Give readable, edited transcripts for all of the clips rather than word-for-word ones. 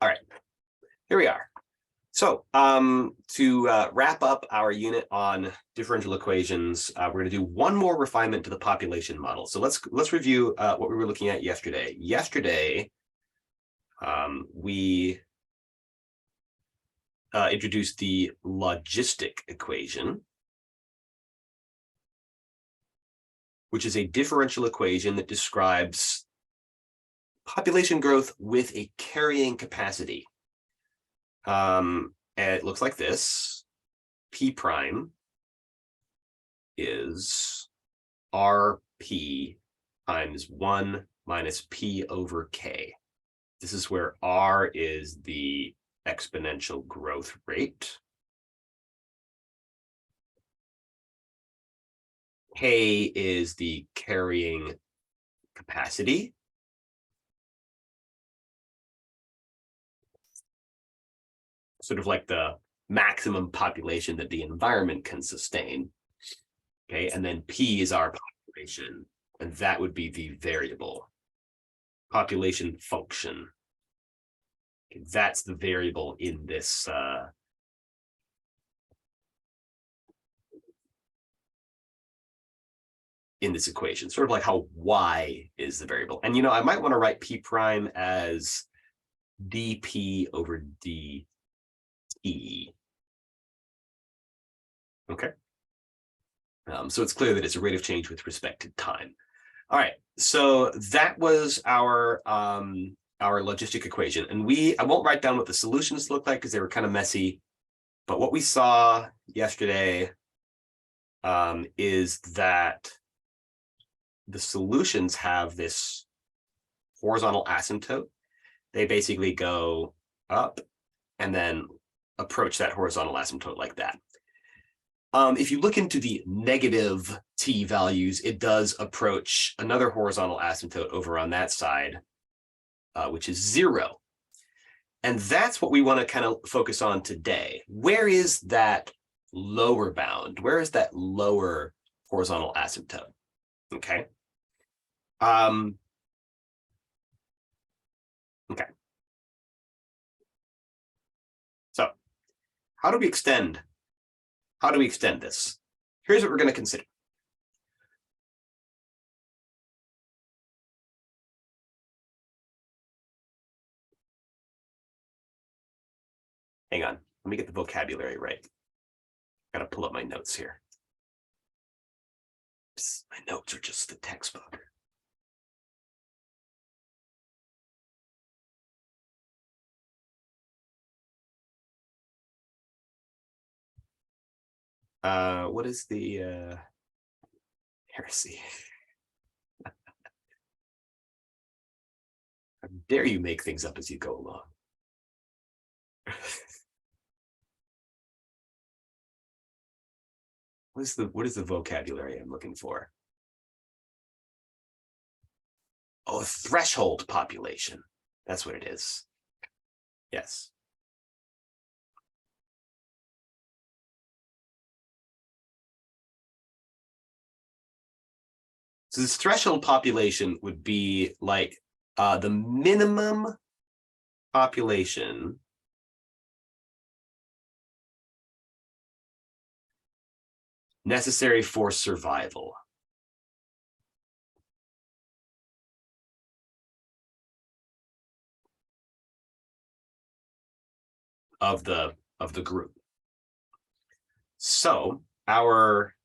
All right, here we are. So to wrap up our unit on differential equations, we're going to do one more refinement to the population model. So let's review what we were looking at yesterday. Yesterday, we introduced the logistic equation, which is a differential equation that describes population growth with a carrying capacity. And it looks like this. P prime is RP times 1 minus P over K. This is where R is the exponential growth rate. K is the carrying capacity. Sort of like the maximum population that the environment can sustain. Okay, and then P is our population, and that would be the variable. Population function. Okay, that's the variable in this equation, sort of like how Y is the variable. And you know, I might want to write P prime as dP over dt. Okay. So it's clear that it's a rate of change with respect to time. All right, so that was our logistic equation, and I won't write down what the solutions look like because they were kind of messy. But what we saw yesterday is that the solutions have this horizontal asymptote. They basically go up and then approach that horizontal asymptote like that. If you look into the negative t values, it does approach another horizontal asymptote over on that side, which is 0. And that's what we want to kind of focus on today. Where is that lower bound? Where is that lower horizontal asymptote? Okay. Okay. So how do we extend? How do we extend this? Here's what we're going to consider. Hang on, let me get the vocabulary right. Got to pull up my notes here. My notes are just the textbook. What is the heresy? How dare you make things up as you go along? What is the vocabulary I'm looking for? Oh, a threshold population. That's what it is. Yes. So this threshold population would be like the minimum population necessary for survival of the group. So our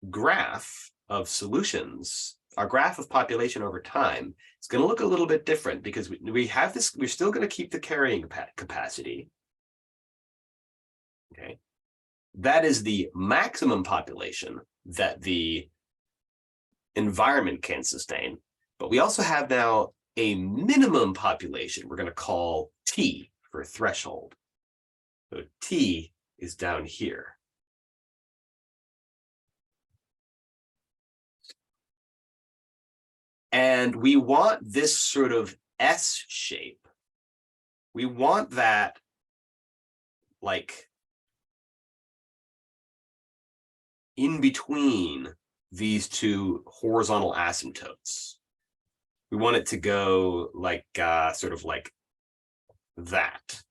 graph of solutions, our graph of population over time, is going to look a little bit different because we have this, we're still going to keep the carrying capacity. Okay. That is the maximum population that the environment can sustain. But we also have now a minimum population we're going to call T for threshold. So T is down here. And we want this sort of S shape. We want that like in between these two horizontal asymptotes. We want it to go like sort of like that.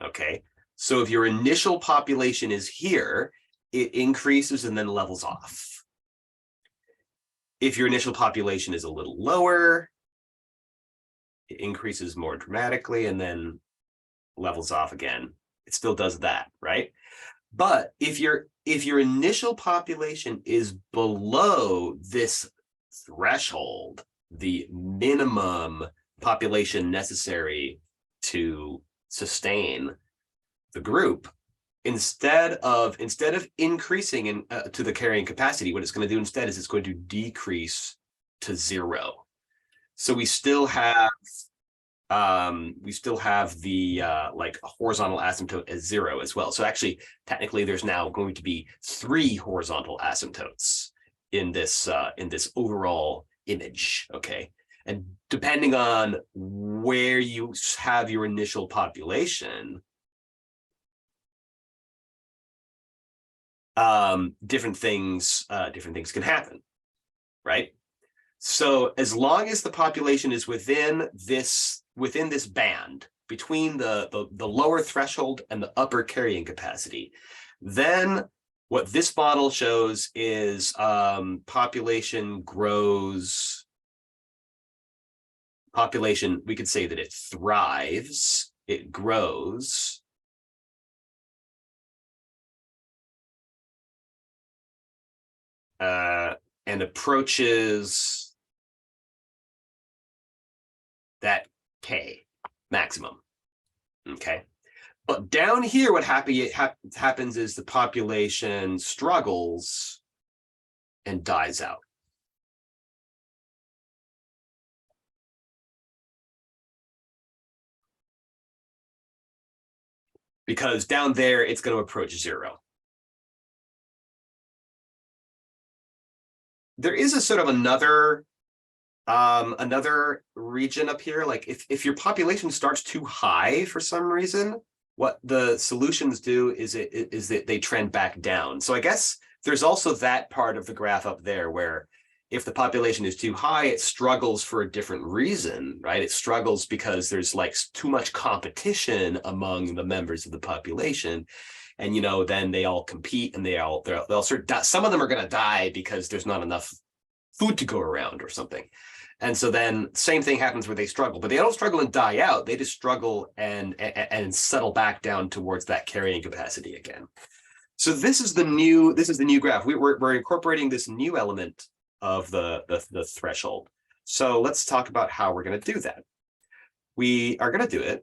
Okay, so if your initial population is here, it increases and then levels off. If your initial population is a little lower, it increases more dramatically and then levels off again. It still does that, right? But if your initial population is below this threshold, the minimum population necessary to sustain the group, instead of increasing in, to the carrying capacity, what it's going to do instead is it's going to decrease to 0. So we still have the like horizontal asymptote as 0 as well. So actually, technically, there's now going to be 3 horizontal asymptotes in this overall image. Okay, and depending on where you have your initial population, different things can happen, right? So as long as the population is within this band between the lower threshold and the upper carrying capacity, then what this model shows is population grows. Population, we could say that it thrives, it grows. And approaches that K maximum, okay? But down here, what happens is the population struggles and dies out. Because down there, it's going to approach 0. There is a sort of another region up here. Like if your population starts too high for some reason, what the solutions do is that they trend back down. So I guess there's also that part of the graph up there where if the population is too high, it struggles for a different reason, right? It struggles because there's like too much competition among the members of the population. And, you know, then they all compete and they'll sort of, some of them are going to die because there's not enough food to go around or something. And so then same thing happens where they struggle, but they don't struggle and die out. They just struggle and settle back down towards that carrying capacity again. So this is the new graph. We're incorporating this new element of the threshold. So let's talk about how we're going to do that. We are going to do it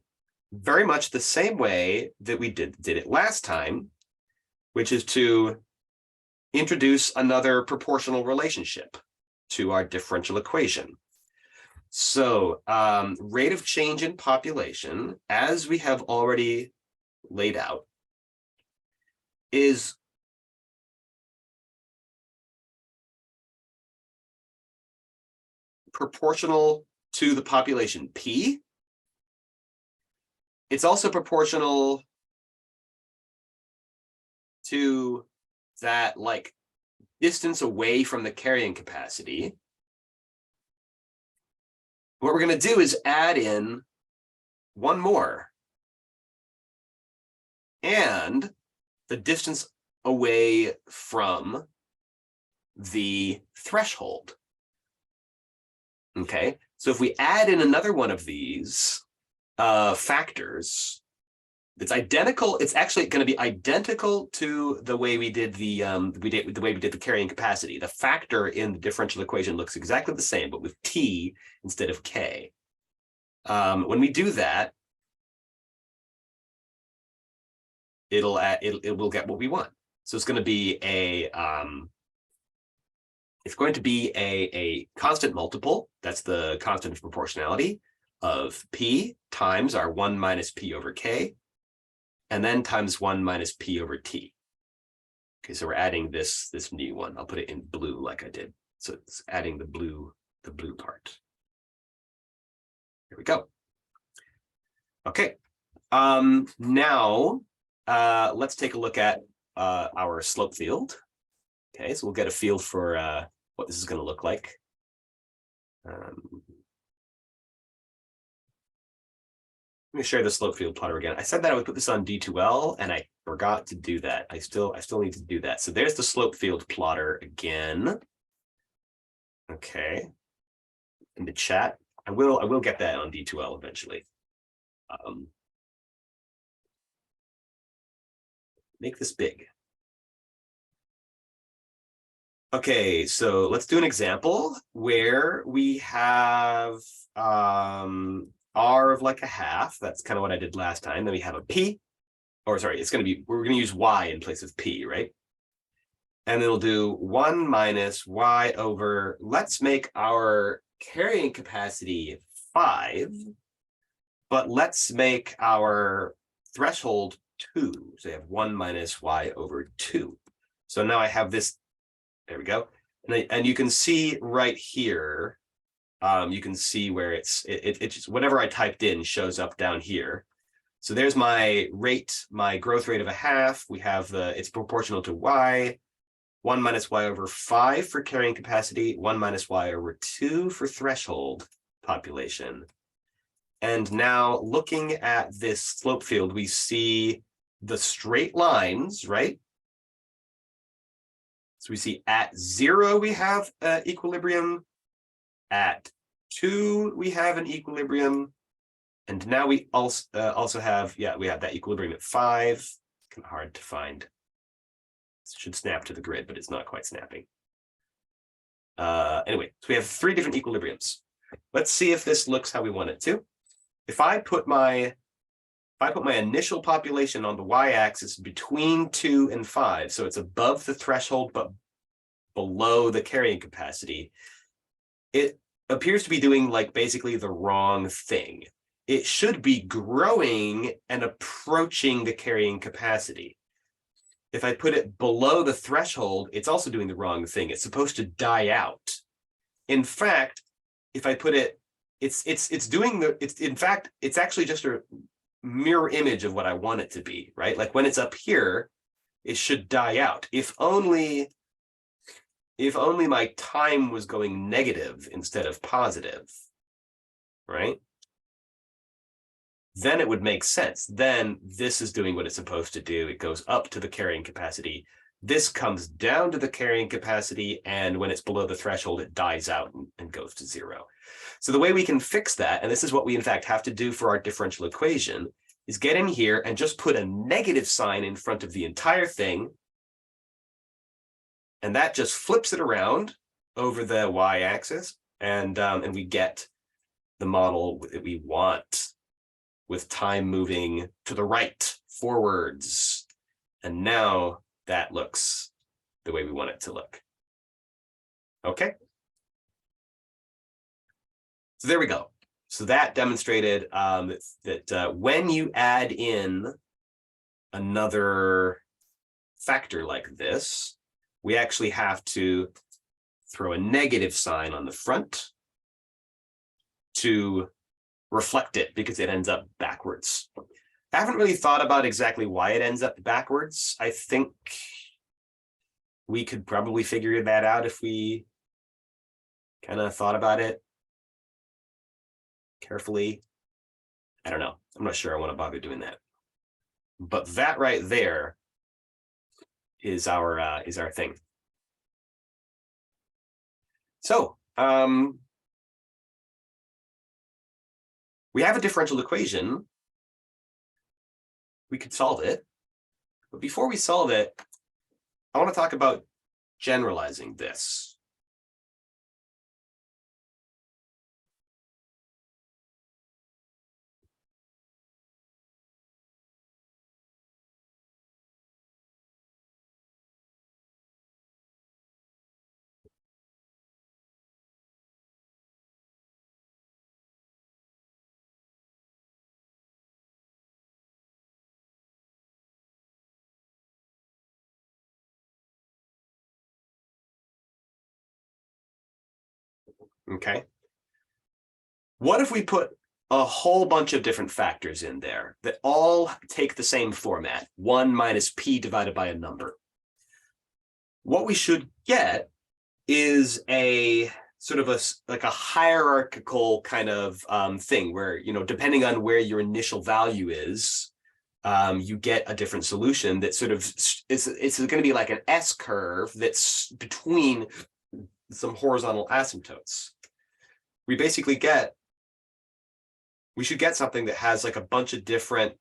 very much the same way that we did it last time, which is to introduce another proportional relationship to our differential equation. So rate of change in population, as we have already laid out, is proportional to the population P. It's also proportional to that like distance away from the carrying capacity. What we're going to do is add in one more and the distance away from the threshold. Okay, so if we add in another one of these factors, it's identical. It's actually going to be identical to the way we did the carrying capacity. The factor in the differential equation looks exactly the same, but with T instead of K. When we do that, it will get what we want. So it's going to be a constant multiple. That's the constant of proportionality of P times our 1 minus P over K, and then times 1 minus P over T. Okay, so we're adding this new one. I'll put it in blue like I did. So it's adding the blue part. Here we go. Okay. Now let's take a look at our slope field. Okay, so we'll get a feel for what this is going to look like. Let me share the slope field plotter again. I said that I would put this on D2L and I forgot to do that. I still need to do that. So there's the slope field plotter again. Okay. In the chat. I will get that on D2L eventually. Make this big. Okay, so let's do an example where we have R of like a half. That's kind of what I did last time. Then we have a P, or sorry, we're going to use Y in place of P, right? And then we'll do 1 minus Y over, let's make our carrying capacity 5, but let's make our threshold 2. So you have 1 minus Y over 2. So now I have this, there we go. And you can see right here, you can see where it's just whatever I typed in shows up down here. So there's my rate, my growth rate of a half. We have it's proportional to Y, 1 minus Y over 5 for carrying capacity, 1 minus Y over 2 for threshold population. And now looking at this slope field, we see the straight lines, right? So we see at 0, we have equilibrium. At 2, we have an equilibrium. And now we also have, we have that equilibrium at 5. Kind of hard to find. It should snap to the grid, but it's not quite snapping. Anyway, so we have 3 different equilibriums. Let's see if this looks how we want it to. If I put my initial population on the y-axis between 2 and 5, so it's above the threshold but below the carrying capacity, it appears to be doing like basically the wrong thing. It should be growing and approaching the carrying capacity. If I put it below the threshold, it's also doing the wrong thing. It's supposed to die out. In fact, if I put it, it's actually just a mirror image of what I want it to be, right? Like when it's up here, it should die out. If only my time was going negative instead of positive, right? Then it would make sense. Then this is doing what it's supposed to do. It goes up to the carrying capacity. This comes down to the carrying capacity, and when it's below the threshold, it dies out and goes to 0. So the way we can fix that, and this is what we in fact have to do for our differential equation, is get in here and just put a negative sign in front of the entire thing. And that just flips it around over the y-axis, and we get the model that we want with time moving to the right, forwards. And now that looks the way we want it to look. Okay. So there we go. So that demonstrated that when you add in another factor like this, we actually have to throw a negative sign on the front to reflect it because it ends up backwards. I haven't really thought about exactly why it ends up backwards. I think we could probably figure that out if we kind of thought about it carefully. I don't know. I'm not sure I want to bother doing that. But that right there is our thing. So we have a differential equation. We could solve it. But before we solve it, I want to talk about generalizing this. Okay. What if we put a whole bunch of different factors in there that all take the same format, 1 minus p divided by a number? What we should get is a sort of like a hierarchical kind of thing where, depending on where your initial value is, you get a different solution that sort of it's going to be like an S curve that's between some horizontal asymptotes. We should get something that has like a bunch of different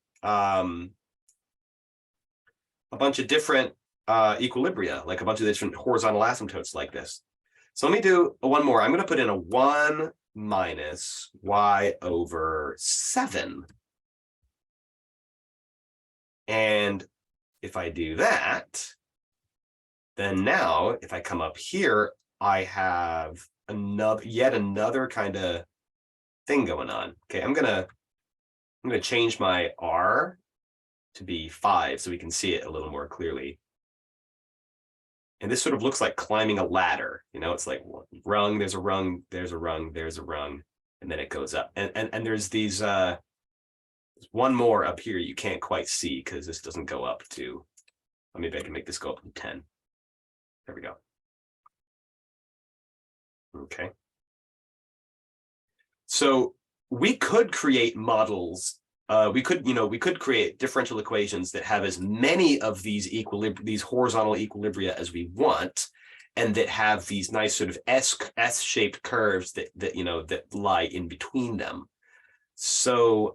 equilibria, like a bunch of different horizontal asymptotes like this. So let me do one more. I'm going to put in a 1 minus y over 7. And if I do that, then now if I come up here, I have yet another kind of thing going on. Okay, I'm gonna change my R to be 5 so we can see it a little more clearly. And this sort of looks like climbing a ladder. It's like rung, there's a rung, there's a rung, there's a rung, and then it goes up. And there's these one more up here you can't quite see because this doesn't go up to, maybe I can make this go up to 10. There we go. Okay. So we could create models. We could create differential equations that have as many of these horizontal equilibria as we want, and that have these nice sort of S-shaped curves that lie in between them. So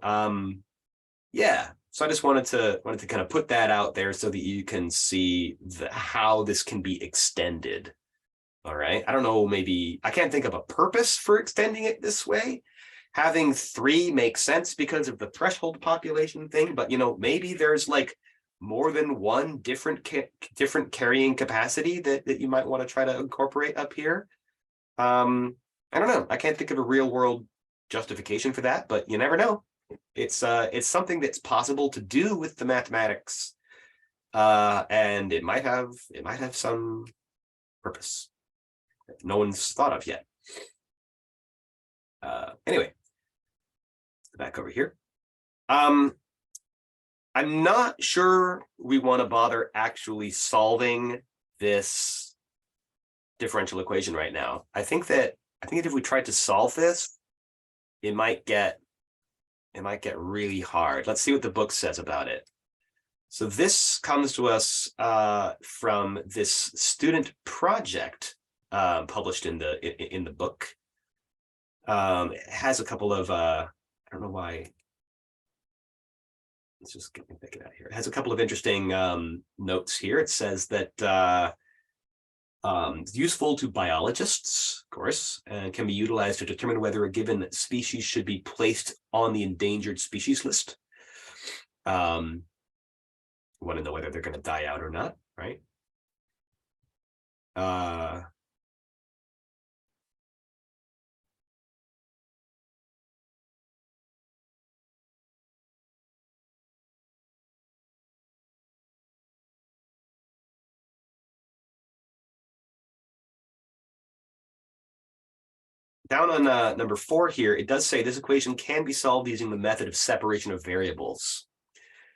yeah, so I just wanted to kind of put that out there so that you can see how this can be extended. All right, I don't know, maybe I can't think of a purpose for extending it this way. Having 3 makes sense because of the threshold population thing, but maybe there's like more than one different carrying capacity that you might want to try to incorporate up here. I don't know. I can't think of a real world justification for that, but you never know. It's something that's possible to do with the mathematics, and it might have some purpose that no one's thought of yet. Anyway, back over here. I'm not sure we want to bother actually solving this differential equation right now. I think that if we tried to solve this, it might get really hard. Let's see what the book says about it. So this comes to us from this student project published in the book. It has a couple of I don't know why. Let's just pick it out here. It has a couple of interesting notes here. It says that it's useful to biologists, of course, and can be utilized to determine whether a given species should be placed on the endangered species list. Want to know whether they're going to die out or not, right? Down on number 4 here, it does say this equation can be solved using the method of separation of variables.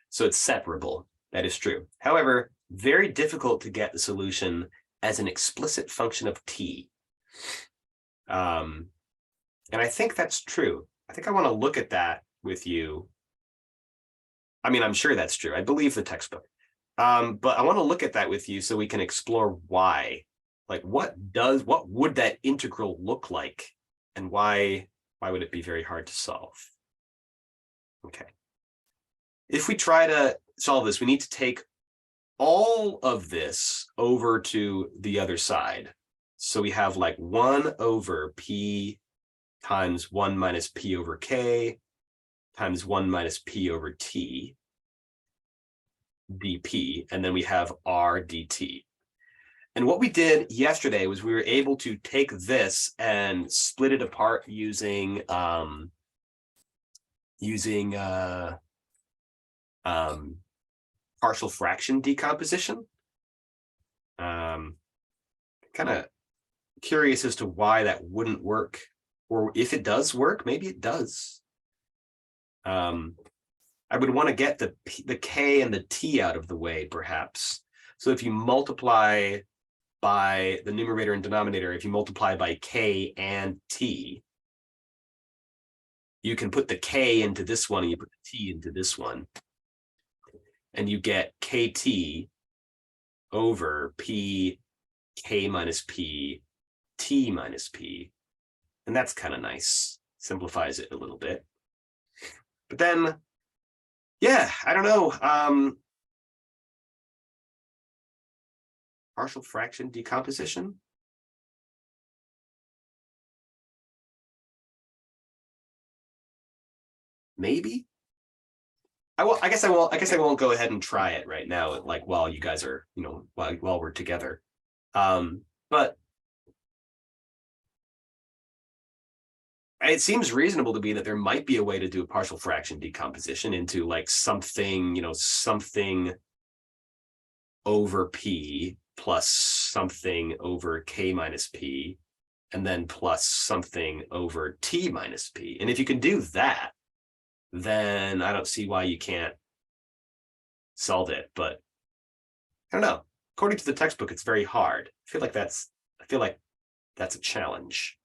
So it's separable. That is true. However, very difficult to get the solution as an explicit function of t. And I think that's true. I think I want to look at that with you. I'm sure that's true. I believe the textbook. But I want to look at that with you so we can explore why. Like, what would that integral look like? And why would it be very hard to solve? Okay. If we try to solve this, we need to take all of this over to the other side. So we have like 1 over p times 1 minus p over k times 1 minus p over t dp, and then we have r dt. And what we did yesterday was we were able to take this and split it apart using partial fraction decomposition. Kind of curious as to why that wouldn't work, or if it does work, maybe it does. I would want to get the k and the t out of the way, perhaps. So if you multiply by the numerator and denominator, if you multiply by k and t, you can put the k into this one and you put the t into this one, and you get kt over p k minus p t minus p. And that's kind of nice. Simplifies it a little bit. But then, yeah, I don't know. Partial fraction decomposition. Maybe. I guess I won't go ahead and try it right now, like while you guys are, while we're together. But it seems reasonable to me that there might be a way to do a partial fraction decomposition into like something, something over p plus something over k minus p, and then plus something over t minus p. And if you can do that, then I don't see why you can't solve it. But I don't know. According to the textbook, it's very hard. I feel like that's a challenge.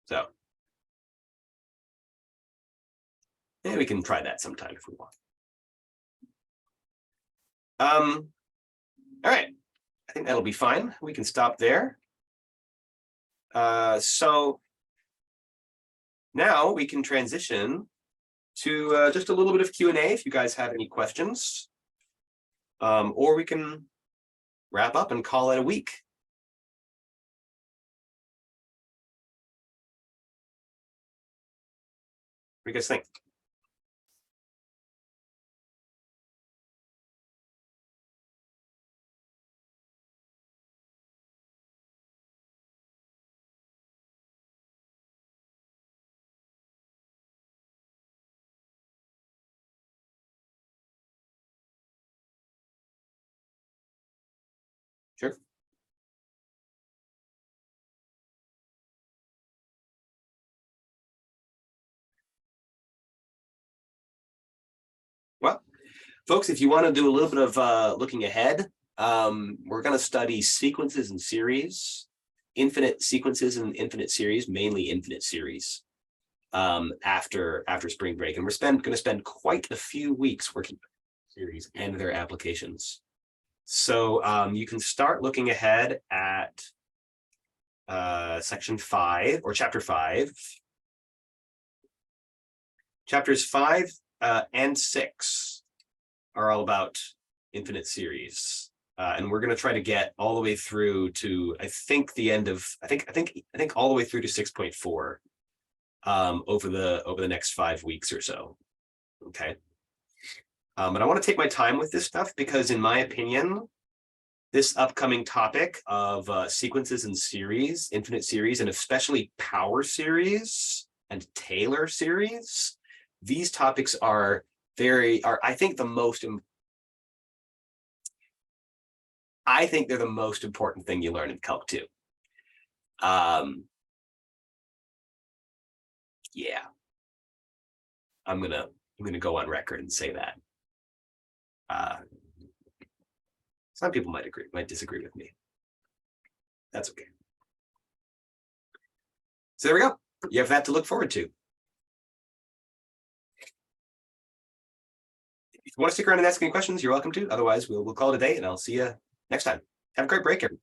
So yeah, we can try that sometime if we want. All right. I think that'll be fine. We can stop there. So now we can transition to just a little bit of Q&A if you guys have any questions. Or we can wrap up and call it a week. What do you guys think? Sure. Well, folks, if you want to do a little bit of looking ahead, we're going to study sequences and series, infinite sequences and infinite series, mainly infinite series, after spring break. And we're going to spend quite a few weeks working on series and their applications. So you can start looking ahead at section 5 or chapter 5. Chapters 5 and 6 are all about infinite series. And we're going to try to get all the way through to, I think the end of, I think all the way through to 6.4 over the next 5 weeks or so. Okay. But I want to take my time with this stuff because, in my opinion, this upcoming topic of sequences and series, infinite series, and especially power series and Taylor series, these topics are I think they're the most important thing you learn in Calc2. Yeah, I'm gonna go on record and say that. Some people might disagree with me. That's okay. So there we go. You have that to look forward to. If you want to stick around and ask any questions, you're welcome to. Otherwise, we'll call it a day, and I'll see you next time. Have a great break, everyone.